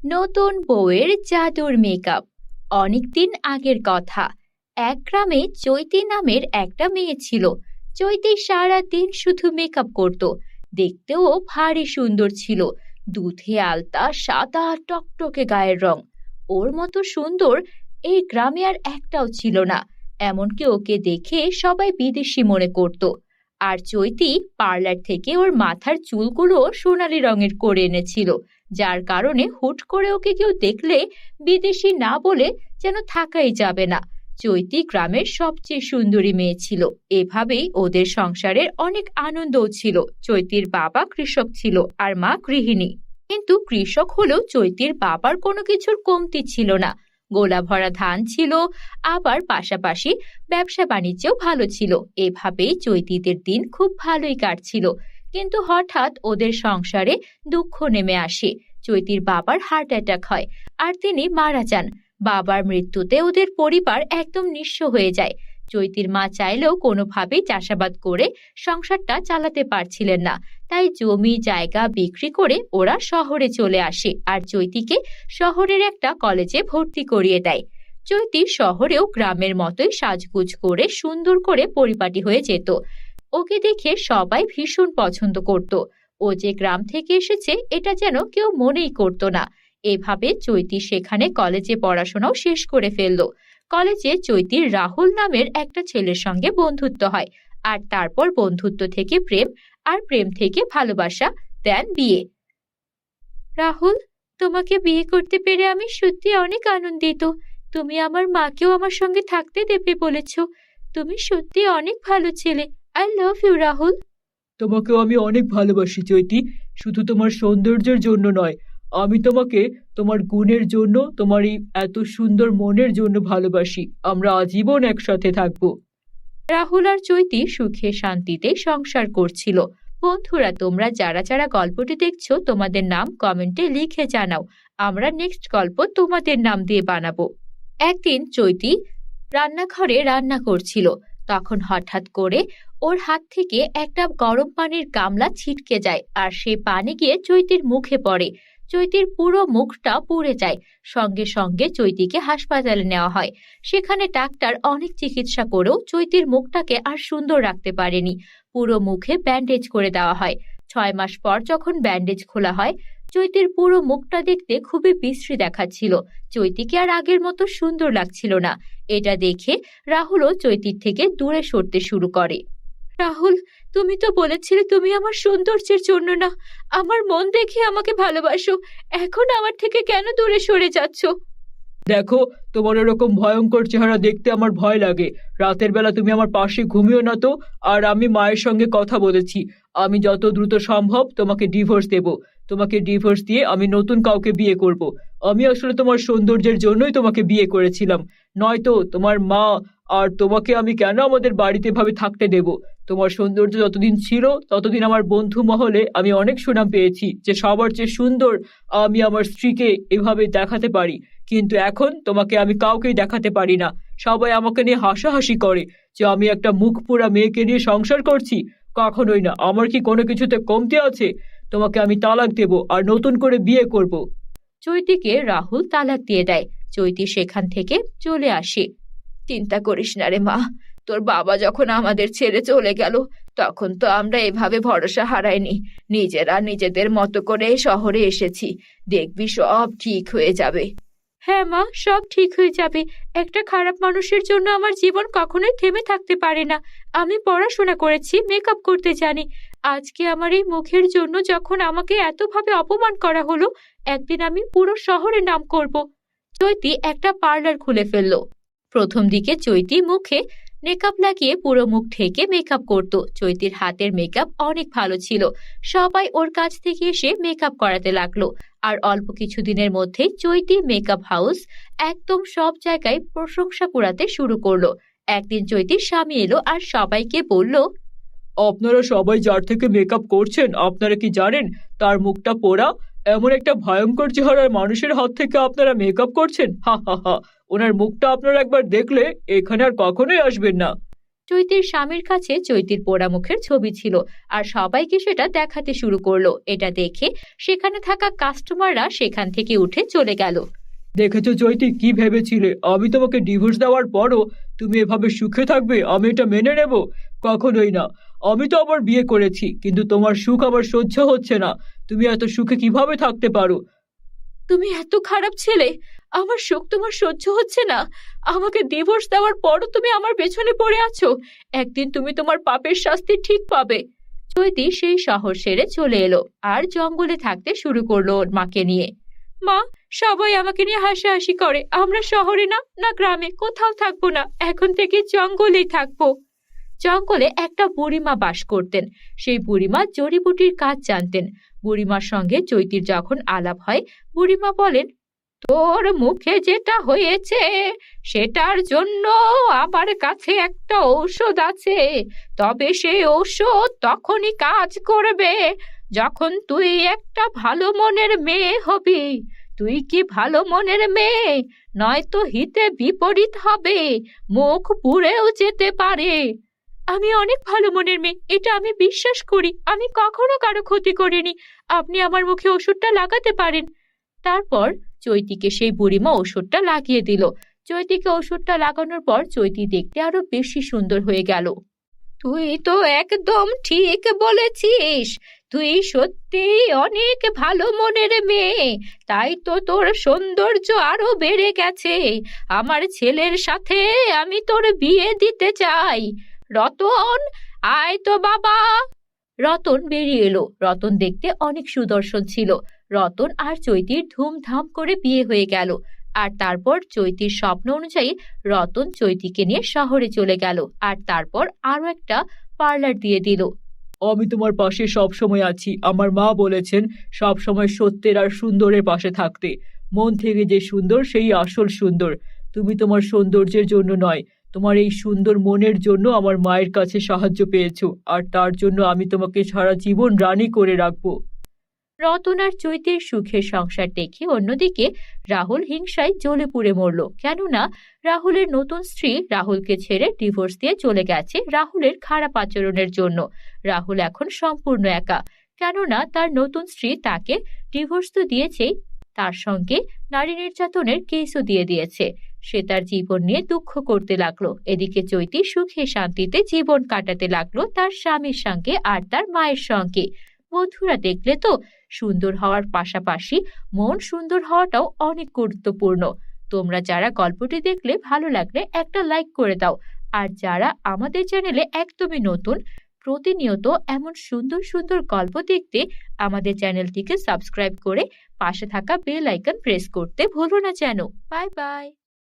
নতুন বউয়ের জাদুর মেকআপ। অনেকদিন আগের কথা। এক গ্রামে চৈতি নামের একটা মেয়ে ছিল। চৈতি সারা দিন শুধু মেকআপ করত। দেখতেও ভারী সুন্দর ছিল। দুধে আলতা, সাদা টকটকে গায়ের রং। ওর মতো সুন্দর এই গ্রামে আর একটাও ছিল না। এমনকি ওকে দেখে সবাই বিদেশি মনে করত। আর চৈতি পার্লার থেকে ওর মাথার চুলগুলো সোনালী রঙের করে এনেছিল, যার কারণে হুট করে ওকে কেউ দেখলে বিদেশি না বলে যেন থাকাই যাবে না। চৈতি গ্রামের সবচেয়ে সুন্দরী মেয়ে ছিল। এভাবেই ওদের সংসারের অনেক আনন্দও ছিল। চৈতির বাবা কৃষক ছিল আর মা গৃহিণী। কিন্তু কৃষক হলেও চৈতির বাবার কোনো কিছুর কমতি ছিল না। গোলা ভরা ধান ছিল, আবার পাশাপাশি ব্যবসা বাণিজ্যও ভালো ছিল। এভাবেই চৈতিদের দিন খুব ভালোই কাটছিল। কিন্তু হঠাৎ ওদের সংসারে দুঃখ নেমে আসে। চৈতির বাবার হার্ট অ্যাটাক হয় আর তিনি মারা যান। বাবার মৃত্যুতে ওদের পরিবার একদম নিঃস্ব হয়ে যায়। চৈতির মা চাইলেও কোনোভাবেই চাষাবাদ করে সংসারটা চালাতে পারছিলেন না। তাই জমি জায়গা বিক্রি করে ওরা শহরে চলে আসে আর চৈতিকে শহরের একটা কলেজে ভর্তি করিয়ে দেয়। চৈতি শহরেও গ্রামের মতোই সাজগুজ করে সুন্দর করে পরিপাটি হয়ে যেত। ওকে দেখে সবাই ভীষণ পছন্দ করত। ও যে গ্রাম থেকে এসেছে এটা যেন কেউ মনেই করতো না। এভাবে চৈতি সেখানে কলেজে পড়াশোনাও শেষ করে ফেললো। কলেজে চৈতির রাহুল নামের একটা ছেলের সঙ্গে বন্ধুত্ব হয়। আর তারপর বন্ধুত্ব থেকে প্রেম, আর প্রেম থেকে ভালোবাসা, দেন বিয়ে। রাহুল, তোমাকে বিয়ে করতে পেরে আমি সত্যি অনেক আনন্দিত। তুমি আমার মাকেও আমার সঙ্গে থাকতে দেবে বলেছ। তুমি সত্যি অনেক ভালো ছেলে। I love you Rahul. তোমাকেও আমি অনেক ভালোবাসি চৈতি। শুধু তোমার সৌন্দর্যের জন্য নয়, আমি তোমাকে তোমার গুণের জন্য, তোমার এই এত সুন্দর মনের জন্য ভালোবাসি। আমরা আজীবন একসাথে থাকবো। রাহুল আর চৈতি সুখে শান্তিতে সংসার করছিল। বন্ধুরা, তোমরা যারা যারা গল্পটি দেখছো তোমাদের নাম কমেন্টে লিখে জানাও। আমরা নেক্সট গল্প তোমাদের নাম দিয়ে বানাবো। একদিন চৈতি রান্নাঘরে রান্না করছিল। তখন হঠাৎ করে ওর হাত থেকে একটা গরম পানির গামলা ছিটকে যায় আর সে পানি গিয়ে চৈতির মুখে পড়ে। চৈতির পুরো মুখটা পুড়ে যায়। সঙ্গে সঙ্গে চৈতিকে হাসপাতালে নেওয়া হয়। সেখানে ডাক্তার অনেক চিকিৎসা করেও চৈতির মুখটাকে আর সুন্দর রাখতে পারেনি। পুরো মুখে ব্যান্ডেজ করে দেওয়া হয়। 6 মাস পর যখন ব্যান্ডেজ খোলা হয়, চৈতির পুরো মুখটা দেখতে খুবই বিশ্রী দেখাচ্ছিল। চৈতিকে আর আগের মতো সুন্দর লাগছিল না। এটা দেখে রাহুলও চৈতির থেকে দূরে সরতে শুরু করে। রাহুল, তুমি তো বলেছিলে তুমি আমার সৌন্দর্যের জন্য না, আমার মন দেখে আমাকে ভালোবাসো। এখন আমার থেকে কেন দূরে সরে যাচ্ছ? দেখো, তোমার এরকম ভয়ঙ্কর চেহারা দেখতে আমার ভয় লাগে। রাতের বেলা তুমি আমার পাশে ঘুমিও না তো। আর আমি মায়ের সঙ্গে কথা বলেছি, আমি যত দ্রুত সম্ভব তোমাকে ডিভোর্স দেব। তোমাকে ডিভোর্স দিয়ে আমি নতুন কাউকে বিয়ে করব। আমি আসলে তোমার সৌন্দর্যের জন্যই তোমাকে বিয়ে করেছিলাম। নয়তো তোমার মা আর তোমাকে আমি কেন আমাদের বাড়িতে ভাবে থাকতে দেব? তোমার সৌন্দর্য যতদিন ছিল ততদিন আমার বন্ধু মহলে আমি অনেক সুনাম পেয়েছি যে সবার চেয়ে সুন্দর আমি আমার স্ত্রীকে এভাবে দেখাতে পারি। কিন্তু এখন তোমাকে আমি কাউকেই দেখাতে পারি না। সবাই আমাকে নিয়ে হাসাহাসি করে যে আমি একটা মুখ পোড়া মেয়েকে নিয়ে সংসার করছি। কখনোই না। আমার কি কোনো কিছুতে কমতি আছে? তোমাকে আমি তালাক দেব আর নতুন করে বিয়ে করব। চৈতিকে রাহুল তালাক দিয়ে দেয়। চৈতি সেখান থেকে চলে আসে। চিন্তা করিস না রে মা, তোর বাবা যখন আমাদের ছেড়ে চলে গেল তখন তো আমরা এভাবে ভরসা হারাইনি। নিজেরা নিজেদের মতো করে শহরে এসেছি। দেখবি সব ঠিক হয়ে যাবে। হ্যাঁ মা, সব ঠিক হয়ে যাবে। একটা খারাপ মানুষের জন্য আমার জীবন কখনোই থেমে থাকতে পারে না। আমি পড়াশোনা করেছি, মেকআপ করতে জানি। আজকে আমার এই মুখের জন্য যখন আমাকে এতভাবে অপমান করা হলো, একদিন আমি পুরো শহরে নাম করব। চৈতি একটা পার্লার খুলে ফেললো। প্রথম দিকে চৈতি মুখে মেকআপ লাগিয়ে পুরো মুখ ঢেকে মেকআপ করত। চৈতির হাতের মেকআপ অনেক ভালো ছিল। সবাই ওর কাছ থেকে এসে মেকআপ করাতে লাগলো। আর অল্প কিছুদিনের মধ্যেই চৈতি মেকআপ হাউস একদম সব জায়গায় প্রশংসা কুড়াতে শুরু করলো। একদিন চৈতির স্বামী এলো আর সবাইকে বলল, আপনারা সবাই যার থেকে মেকআপ করছেন, আপনারা কি জানেন তার মুখটা পোড়া? এমন একটা ভয়ঙ্কর চেহারার মানুষের হাত থেকে আপনারা মেকআপ করছেন? হা হা হা। ওনার মুখটা আপনারা একবার দেখলে এখানে আর কখনোই আসবেন না। চৈতির স্বামীর কাছে চৈতির পোড়া মুখের ছবি ছিল, আর সবাইকে সেটা দেখাতে শুরু করলো। এটা দেখে সেখানে থাকা কাস্টমাররা সেখান থেকে উঠে চলে গেল। দেখেছো চৈতি, কি ভেবেছিলে আমি তোমাকে ডিভোর্স দেওয়ার পরও তুমি এভাবে সুখে থাকবে? আমি এটা মেনে নেব? কখনোই না। আমি তো আবার বিয়ে করেছি, কিন্তু তোমার সুখ আমার সহ্য হচ্ছে না। তুমি এত সুখে কিভাবে থাকতে পারো? তুমি এত খারাপ ছেলে, আমার সুখ তোমার সহ্য হচ্ছে না? আমাকে ডিভোর্স দেওয়ার পরও তুমি আমার পেছনে পড়ে আছো। একদিন তুমি তোমার পাপের শাস্তি ঠিক পাবে। চৈতি সেই শহর ছেড়ে চলে এলো আর জঙ্গলে থাকতে শুরু করলো ওর মাকে নিয়ে। মা, সবাই আমাকে নিয়ে হাসাহাসি করে। আমরা শহরে না, না গ্রামে, কোথাও থাকবো না। এখন থেকে জঙ্গলেই থাকবো। জঙ্গলে একটা বুড়িমা বাস করতেন। সেই বুড়িমা জড়িবুটির কাজ জানতেন। বুড়িমার সঙ্গে চৈতির যখন আলাপ হয়, বুড়িমা বলেন, তোর মুখে যেটা হয়েছে সেটার জন্য আমার কাছে একটা ঔষধ আছে। তবে সেই ঔষধ তখনই কাজ করবে যখন তুই একটা ভালো মনের মেয়ে হবি। তুই কি ভালো মনের মেয়ে? নয়তো হিতে বিপরীত হবে, মুখ পুড়েও যেতে পারে। আমি অনেক ভালো মনের মেয়ে, এটা আমি বিশ্বাস করি। আমি কখনো কারো ক্ষতি করিনি। আপনি আমার মুখে ওষুধটা লাগাতে পারেন। তারপর চৈতিকে সেই বুড়িমা ওষুধটা লাগিয়ে দিল। চৈতিকে ওষুধটা লাগানোর পর চৈতি দেখতে আরো বেশি সুন্দর হয়ে গেল। তুই তো একদম ঠিক বলেছিস। তুই সত্যি অনেক ভালো মনের মেয়ে, তাই তো তোর সৌন্দর্য আরো বেড়ে গেছে। আমার ছেলের সাথে আমি তোর বিয়ে দিতে চাই। রতন, আয় তো বাবা। রতন বেরিয়ে এলো। রতন দেখতে অনেক সুদর্শন ছিল। রতন আর চৈতির ধুমধাম করে বিয়ে হয়ে গেল। আর তারপর চৈতির স্বপ্ন অনুযায়ী রতন চৈতিকে নিয়ে শহরে চলে গেল। আর তারপর আরো একটা পার্লার দিয়ে দিল। আমি তোমার পাশে সব সময় আছি। আমার মা বলেছেন সব সময় সত্যের আর সুন্দরের পাশে থাকতে। মন থেকে যে সুন্দর সেই আসল সুন্দর। তুমি তোমার সৌন্দর্যের জন্য নয়, তোমার এই সুন্দর মনের জন্য আমার মায়ের কাছে সাহায্য পেয়েছো, আর তার জন্য আমি তোমাকে সারা জীবন রানী করে রাখবো। রতন আর চৈতির সুখের সংসার দেখে অন্যদিকে রাহুল হিংসায় জ্বলে পুড়ে মরল। কেননা রাহুলের নতুন স্ত্রী রাহুলকে ছেড়ে ডিভোর্স দিয়ে চলে গেছে রাহুলের খারাপ আচরণের জন্য। রাহুল এখন সম্পূর্ণ একা, কেননা তার নতুন স্ত্রী তাকে ডিভোর্স তো দিয়েছেই, তার সঙ্গে নারী নির্যাতনের কেসও দিয়ে দিয়েছে। সে তার জীবন নিয়ে দুঃখ করতে লাগলো। এদিকে চৈতি সুখে শান্তিতে জীবন কাটাতে লাগলো তার স্বামীর সঙ্গে আর তার মায়ের সঙ্গে। বন্ধুরা, দেখলে তো, সুন্দর হওয়ার পাশাপাশি মন সুন্দর হওয়াটাও অনেক গুরুত্বপূর্ণ। তোমরা যারা গল্পটি দেখলে ভালো লাগলে একটা লাইক করে দাও। আর যারা আমাদের চ্যানেলে একদমই নতুন, প্রতিনিয়ত এমন সুন্দর সুন্দর গল্প দেখতে আমাদের চ্যানেলটিকে সাবস্ক্রাইব করে পাশে থাকা বেল আইকন প্রেস করতে ভুলো না যেন। Bye bye.